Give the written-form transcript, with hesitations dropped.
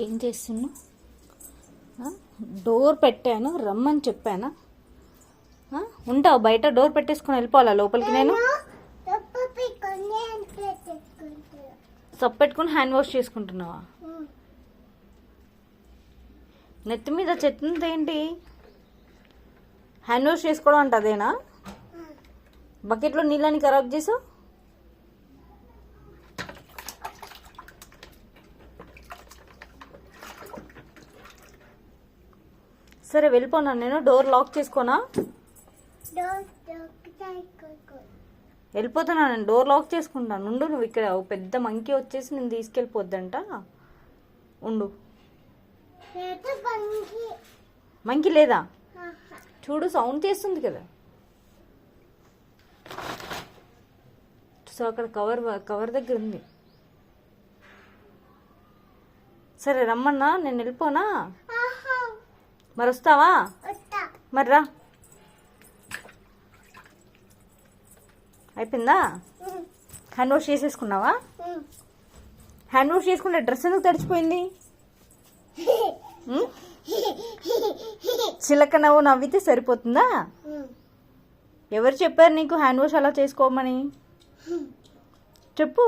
ఏం చేస్తున్నా? డోర్ పెట్టాను, రమ్మని చెప్పానా? ఉంటావు బయట? డోర్ పెట్టేసుకుని వెళ్ళిపోవాలా లోపలికి? నేను సబ్బు పెట్టుకుని హ్యాండ్ వాష్ చేసుకుంటున్నావా? నెత్తి మీద చెత్త ఏంటి? హ్యాండ్ వాష్ చేసుకోవడం అంటే అదేనా? బకెట్లో నీళ్ళని ఖరాబ్ చేసావు. సరే వెళ్ళిపోనా నేను? డోర్ లాక్ చేసుకోనా? వెళ్ళిపోతున్నా నేను, డోర్ లాక్ చేసుకుంటాను. ఉండు, నువ్వు ఇక్కడ పెద్ద మంకీ వచ్చేసి నేను తీసుకెళ్ళిపోద్దంట. ఉండు. మంకీ లేదా? చూడు సౌండ్ చేస్తుంది కదా. సో అక్కడ కవర్ దగ్గర ఉంది. సరే రమ్మన్నా, నేను వెళ్ళిపోనా? మరి వస్తావా? మరి రా. అయిపోయిందా? హ్యాండ్ వాష్ చేసేసుకున్నావా? హ్యాండ్ వాష్ చేసుకుంటే డ్రెస్ ఎందుకు తడిచిపోయింది? చిలక నవ్వు నవ్వితే సరిపోతుందా? ఎవరు చెప్పారు నీకు హ్యాండ్ వాష్ అలా చేసుకోమని? చెప్పు.